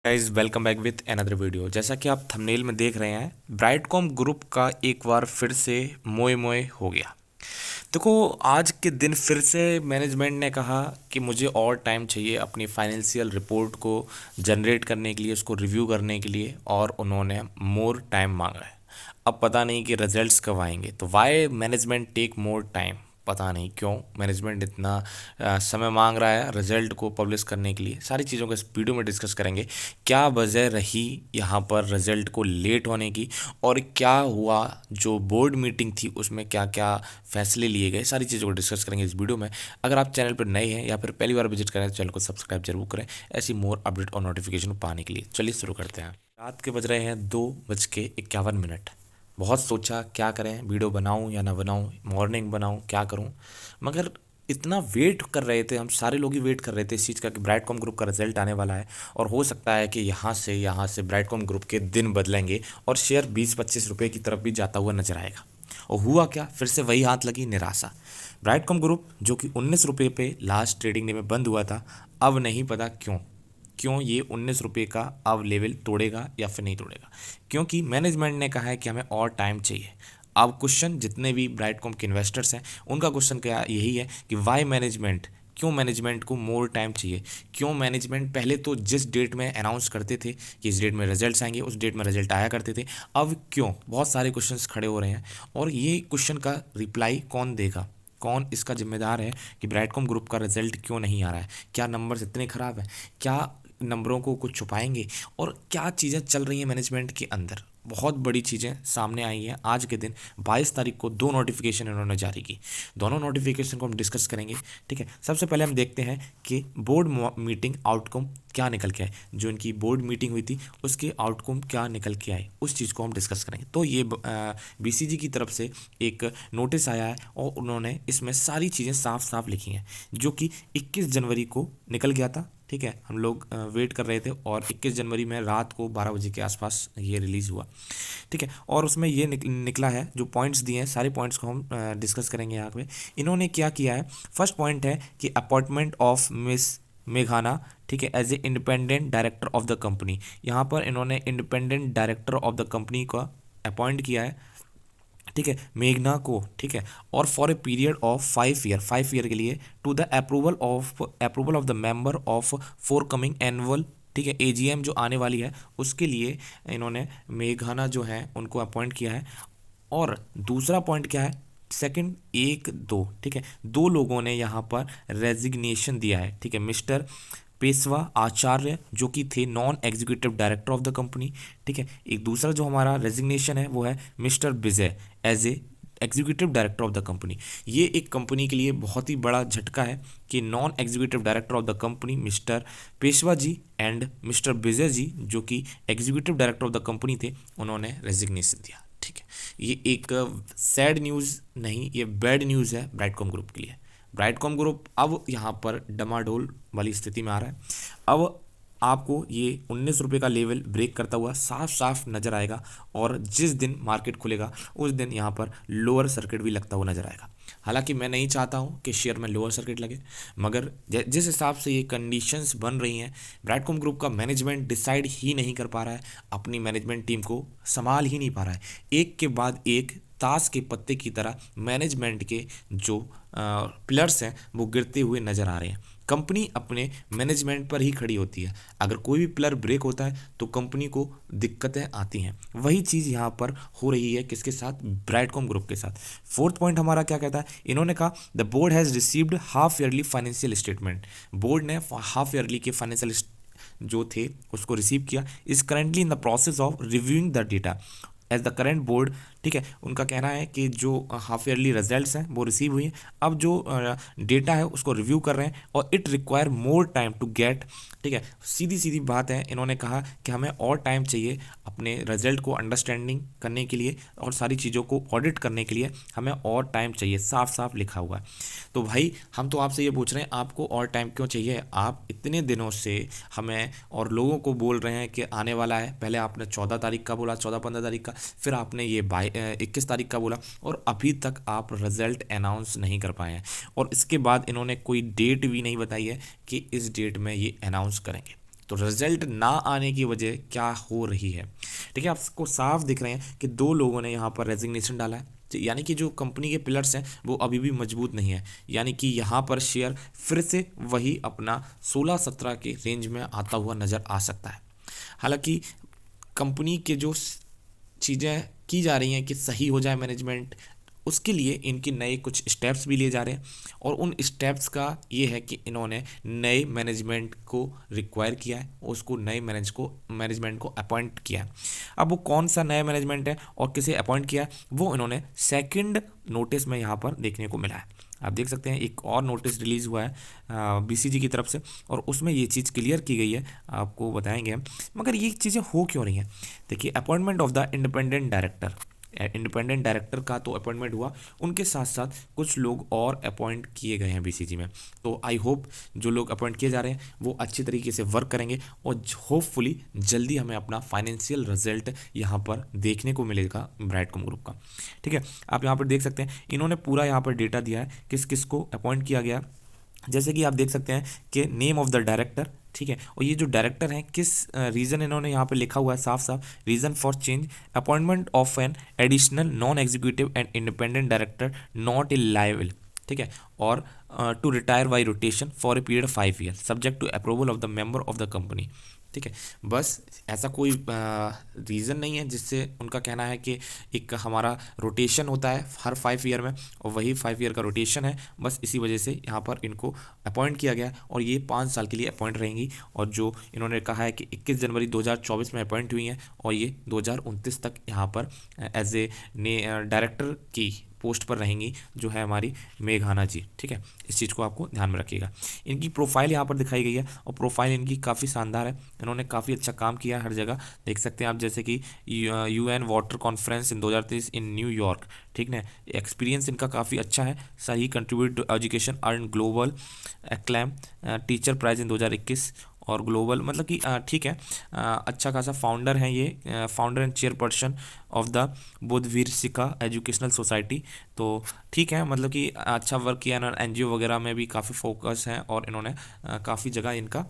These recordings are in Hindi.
Guys welcome back with another video. जैसा कि आप थंबनेल में देख रहे हैं, ब्राइटकॉम ग्रुप का एक बार फिर से मोए मोए हो गया। देखो, आज के दिन फिर से मैनेजमेंट ने कहा कि मुझे और टाइम चाहिए अपनी फाइनेंशियल रिपोर्ट को जनरेट करने के लिए, उसको रिव्यू करने के लिए, और उन्होंने मोर टाइम मांगा है। अब पता नहीं कि रिजल्ट्स कब आएंगे। तो why management take more time, पता नहीं क्यों मैनेजमेंट इतना समय मांग रहा है रिजल्ट को पब्लिश करने के लिए। सारी चीज़ों को इस वीडियो में डिस्कस करेंगे। क्या वजह रही यहाँ पर रिजल्ट को लेट होने की, और क्या हुआ जो बोर्ड मीटिंग थी उसमें क्या क्या फैसले लिए गए, सारी चीज़ों को डिस्कस करेंगे इस वीडियो में। अगर आप चैनल पर नए हैं या फिर पहली बार विजिट करें तो चैनल को सब्सक्राइब जरूर करें ऐसी मोर अपडेट और नोटिफिकेशन पाने के लिए। चलिए शुरू करते हैं। रात के बज रहे हैं 2:51। बहुत सोचा क्या करें, वीडियो बनाऊं या ना बनाऊं, मॉर्निंग बनाऊं, क्या करूं। मगर इतना वेट कर रहे थे, हम सारे लोग ही वेट कर रहे थे इस चीज़ का कि ब्राइटकॉम ग्रुप का रिजल्ट आने वाला है, और हो सकता है कि यहाँ से ब्राइटकॉम ग्रुप के दिन बदलेंगे और शेयर 20-25 रुपये की तरफ भी जाता हुआ नजर आएगा। और हुआ क्या, फिर से वही हाथ लगी निराशा। ब्राइटकॉम ग्रुप जो कि 19 रुपये पे लास्ट ट्रेडिंग डे में बंद हुआ था, अब नहीं पता क्यों क्यों ये 19 रुपये का अब लेवल तोड़ेगा या फिर नहीं तोड़ेगा। क्योंकि मैनेजमेंट ने कहा है कि हमें और टाइम चाहिए। अब क्वेश्चन जितने भी ब्राइटकॉम के इन्वेस्टर्स हैं उनका क्वेश्चन क्या यही है कि वाई मैनेजमेंट, क्यों मैनेजमेंट को मोर टाइम चाहिए। क्यों मैनेजमेंट पहले तो जिस डेट में अनाउंस करते थे कि इस डेट में रिजल्ट्स आएंगे, उस डेट में रिजल्ट आया करते थे, अब क्यों। बहुत सारे क्वेश्चंस खड़े हो रहे हैं, और ये क्वेश्चन का रिप्लाई कौन देगा, कौन इसका जिम्मेदार है कि ब्राइटकॉम ग्रुप का रिजल्ट क्यों नहीं आ रहा है। क्या नंबर्स इतने ख़राब हैं, क्या नंबरों को कुछ छुपाएंगे, और क्या चीज़ें चल रही हैं मैनेजमेंट के अंदर। बहुत बड़ी चीज़ें सामने आई हैं आज के दिन 22 तारीख को। 2 नोटिफिकेशन इन्होंने जारी की, दोनों नोटिफिकेशन को हम डिस्कस करेंगे। ठीक है, सबसे पहले हम देखते हैं कि बोर्ड मीटिंग आउटकम क्या निकल के आए। जो इनकी बोर्ड मीटिंग हुई थी उसके आउटकम क्या निकल के आए, उस चीज़ को हम डिस्कस करेंगे। तो ये बीसीजी की तरफ से एक नोटिस आया है, और उन्होंने इसमें सारी चीज़ें साफ साफ लिखी हैं, जो कि 21 जनवरी को निकल गया था। ठीक है, हम लोग वेट कर रहे थे, और 21 जनवरी में रात को 12 बजे के आसपास ये रिलीज़ हुआ। ठीक है, और उसमें ये निकला है, जो पॉइंट्स दिए हैं सारे पॉइंट्स को हम डिस्कस करेंगे यहाँ पे। इन्होंने क्या किया है, फर्स्ट पॉइंट है कि अपॉइंटमेंट ऑफ मिस मेघाना, ठीक है, as a independent director of the company. यहाँ पर इन्होंने independent director of the company का अपॉइंट किया है, ठीक है, मेघना को। ठीक है, और for a period of 5 year के लिए, to the approval of the member of forthcoming annual, ठीक है, एजीएम जो आने वाली है उसके लिए इन्होंने मेघाना जो है उनको अपॉइंट किया है। और दूसरा पॉइंट क्या है, सेकंड 1-2, ठीक है, 2 लोगों ने यहाँ पर रेजिग्नेशन दिया है। ठीक है, मिस्टर पेशवा आचार्य जो कि थे non executive director of the company. ठीक है, एक दूसरा जो हमारा रेजिग्नेशन है वो है mister Vijay as a executive director of the company. ये एक कंपनी के लिए बहुत ही बड़ा झटका है कि non executive director of the company mister Peshwa ji and mister Vijay ji जो कि executive director of the company थे, उन्होंने रेजिग्नेशन दिया। ठीक है, ये एक सैड न्यूज़ नहीं, ये बैड न्यूज़ है ब्राइटकॉम ग्रुप के लिए। ब्राइटकॉम ग्रुप अब यहाँ पर डमाडोल वाली स्थिति में आ रहा है। अब आपको ये 19 रुपये का लेवल ब्रेक करता हुआ साफ साफ नज़र आएगा, और जिस दिन मार्केट खुलेगा उस दिन यहाँ पर लोअर सर्किट भी लगता हुआ नज़र आएगा। हालांकि मैं नहीं चाहता हूँ कि शेयर में लोअर सर्किट लगे, मगर जिस हिसाब से ये कंडीशंस बन रही हैं, ब्राइटकॉम ग्रुप का मैनेजमेंट डिसाइड ही नहीं कर पा रहा है, अपनी मैनेजमेंट टीम को संभाल ही नहीं पा रहा है। एक के बाद एक ताश के पत्ते की तरह मैनेजमेंट के जो पिलर्स हैं वो गिरते हुए नज़र आ रहे हैं। कंपनी अपने मैनेजमेंट पर ही खड़ी होती है, अगर कोई भी पिलर ब्रेक होता है तो कंपनी को दिक्कतें आती हैं। वही चीज़ यहाँ पर हो रही है किसके साथ, ब्राइटकॉम ग्रुप के साथ। फोर्थ पॉइंट हमारा क्या कहता है, इन्होंने कहा the board has received half yearly financial statement. Board ने हाफ ईयरली के फाइनेंशियल जो थे उसको रिसीव किया, is currently in the process of reviewing the data as the current board. ठीक है, उनका कहना है कि जो हाफ ईयरली रिजल्ट्स हैं वो रिसीव हुई हैं, अब जो डेटा है उसको रिव्यू कर रहे हैं, और it require more time to get. ठीक है, सीधी सीधी बात है, इन्होंने कहा कि हमें और टाइम चाहिए अपने रिजल्ट को अंडरस्टैंडिंग करने के लिए, और सारी चीज़ों को ऑडिट करने के लिए हमें और टाइम चाहिए, साफ साफ लिखा हुआ है। तो भाई हम तो आपसे ये पूछ रहे हैं, आपको और टाइम क्यों चाहिए। आप इतने दिनों से हमें और लोगों को बोल रहे हैं कि आने वाला है, पहले आपने 14 तारीख का बोला, 14-15 तारीख का, फिर आपने ये 21 तारीख का बोला, और अभी तक आप रिजल्ट अनाउंस नहीं कर पाए हैं। और इसके बाद इन्होंने कोई डेट भी नहीं बताई है कि इस डेट में ये अनाउंस करेंगे। तो रिजल्ट ना आने की वजह क्या हो रही है, ठीक है। आपको साफ दिख रहे हैं कि दो लोगों ने यहाँ पर रेजिग्नेशन डाला है, यानी कि जो कंपनी के पिलर्स हैं वो अभी भी मजबूत नहीं है, यानी कि यहाँ पर शेयर फिर से वही अपना 16-17 के रेंज में आता हुआ नज़र आ सकता है। हालांकि कंपनी के जो चीज़ें की जा रही हैं कि सही हो जाए मैनेजमेंट, उसके लिए इनकी नए कुछ स्टेप्स भी लिए जा रहे हैं, और उन स्टेप्स का ये है कि इन्होंने नए मैनेजमेंट को रिक्वायर किया है, उसको नए मैनेजमेंट को अपॉइंट किया है। अब वो कौन सा नया मैनेजमेंट है और किसे अपॉइंट किया है, वो इन्होंने सेकंड नोटिस में यहाँ पर देखने को मिला है। आप देख सकते हैं एक और नोटिस रिलीज़ हुआ है बीसीजी की तरफ से, और उसमें ये चीज़ क्लियर की गई है, आपको बताएंगे हम। मगर ये चीज़ें हो क्यों रही हैं, देखिए appointment of the independent director, independent director का तो अपॉइंटमेंट हुआ, उनके साथ साथ कुछ लोग और अपॉइंट किए गए हैं बीसीजी में। तो आई होप जो लोग अपॉइंट किए जा रहे हैं वो अच्छी तरीके से वर्क करेंगे, और होपफुली जल्दी हमें अपना फाइनेंशियल रिजल्ट यहाँ पर देखने को मिलेगा ब्राइडकॉम ग्रुप का, ठीक है। आप यहाँ पर देख सकते हैं इन्होंने पूरा यहाँ पर डेटा दिया है किस किस को अपॉइंट किया गया, जैसे कि आप देख सकते हैं कि नेम ऑफ द डायरेक्टर, ठीक है। और ये जो डायरेक्टर हैं किस रीज़न इन्होंने यहाँ पे लिखा हुआ है साफ साफ, reason for change appointment of an additional non executive and independent director not eligible, ठीक है। और to retire by rotation for a period of 5 year subject to approval of the member of the company, ठीक है। बस ऐसा कोई रीज़न नहीं है जिससे उनका कहना है कि एक हमारा रोटेशन होता है हर 5 ईयर में, और वही 5 ईयर का रोटेशन है, बस इसी वजह से यहाँ पर इनको अपॉइंट किया गया, और ये 5 साल के लिए अपॉइंट रहेंगी। और जो इन्होंने कहा है कि 21 जनवरी 2024 में अपॉइंट हुई हैं, और ये 2029 तक यहाँ पर एज ए डायरेक्टर की पोस्ट पर रहेंगी, जो है हमारी मेघाना जी, ठीक है। इस चीज़ को आपको ध्यान में रखिएगा। इनकी प्रोफाइल यहाँ पर दिखाई गई है, और प्रोफाइल इनकी काफ़ी शानदार है, इन्होंने काफ़ी अच्छा काम किया है हर जगह, देख सकते हैं आप, जैसे कि UN water conference in 2023 in New York, ठीक है। एक्सपीरियंस इनका काफ़ी अच्छा है, सही contribute to education, earn global acclaim teacher prize in 2021, और ग्लोबल मतलब कि ठीक है, अच्छा खासा फाउंडर हैं ये, founder and chairperson of the Buddhveer Sikka educational society. तो ठीक है, मतलब कि अच्छा वर्क किया इन्होंने, NGO वगैरह में भी काफ़ी फोकस है, और इन्होंने काफ़ी जगह इनका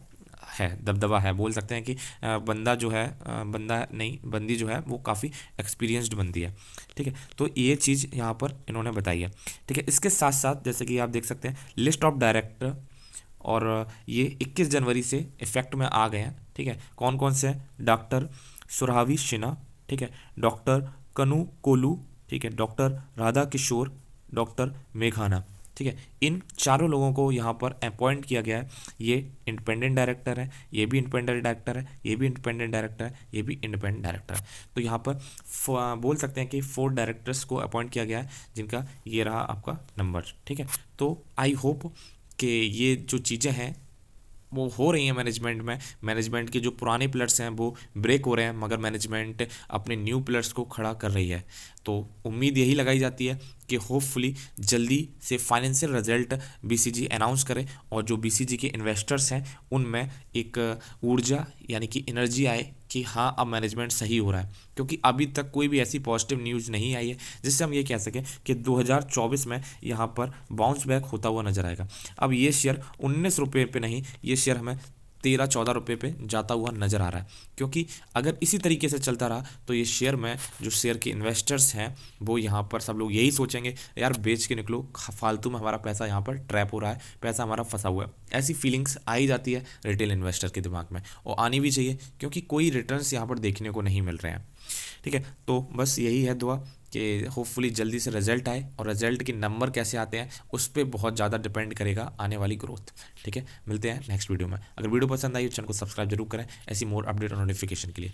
है दबदबा है, बोल सकते हैं कि बंदा जो है बंदा नहीं बंदी जो है वो काफ़ी एक्सपीरियंस्ड बंदी है, ठीक है। तो ये चीज़ यहाँ पर इन्होंने बताई है, ठीक है। इसके साथ साथ जैसे कि आप देख सकते हैं लिस्ट ऑफ डायरेक्टर, और ये 21 जनवरी से इफेक्ट में आ गए हैं, ठीक है। कौन कौन से हैं, डॉक्टर सुरहावी सिन्हा, ठीक है, डॉक्टर कनु कोलू, ठीक है, डॉक्टर राधा किशोर, डॉक्टर मेघाना, ठीक है। इन चारों लोगों को यहाँ पर अपॉइंट किया गया है। ये इंडिपेंडेंट डायरेक्टर है, ये भी इंडिपेंडेंट डायरेक्टर है, ये भी इंडिपेंडेंट डायरेक्टर है, ये भी इंडिपेंडेंट डायरेक्टर है। तो यहाँ पर बोल सकते हैं कि 4 डायरेक्टर्स को अपॉइंट किया गया है, जिनका ये रहा आपका नंबर, ठीक है। तो आई होप कि ये जो चीज़ें हैं वो हो रही हैं मैनेजमेंट में, मैनेजमेंट के जो पुराने प्लेयर्स हैं वो ब्रेक हो रहे हैं, मगर मैनेजमेंट अपने न्यू प्लेयर्स को खड़ा कर रही है। तो उम्मीद यही लगाई जाती है कि होपफुली जल्दी से फाइनेंशियल रिजल्ट बीसीजी अनाउंस करे, और जो बीसीजी के इन्वेस्टर्स हैं उनमें एक ऊर्जा यानी कि एनर्जी आए कि हाँ अब मैनेजमेंट सही हो रहा है, क्योंकि अभी तक कोई भी ऐसी पॉजिटिव न्यूज़ नहीं आई है जिससे हम ये कह सकें कि 2024 में यहाँ पर बाउंस बैक होता हुआ नजर आएगा। अब ये शेयर 19 रुपये पे नहीं, ये शेयर हमें 13-14 रुपये पे जाता हुआ नज़र आ रहा है, क्योंकि अगर इसी तरीके से चलता रहा तो ये शेयर में जो शेयर के इन्वेस्टर्स हैं वो यहाँ पर सब लोग यही सोचेंगे, यार बेच के निकलो, फालतू में हमारा पैसा यहाँ पर ट्रैप हो रहा है, पैसा हमारा फंसा हुआ है। ऐसी फीलिंग्स आई जाती है रिटेल इन्वेस्टर के दिमाग में, और आनी भी चाहिए, क्योंकि कोई रिटर्न्स यहाँ पर देखने को नहीं मिल रहे हैं, ठीक है। तो बस यही है दुआ कि होपफुली जल्दी से रिजल्ट आए, और रिजल्ट के नंबर कैसे आते हैं उस पर बहुत ज़्यादा डिपेंड करेगा आने वाली ग्रोथ, ठीक है। मिलते हैं नेक्स्ट वीडियो में। अगर वीडियो पसंद आई तो चैनल को सब्सक्राइब जरूर करें ऐसी मोर अपडेट और नोटिफिकेशन के लिए।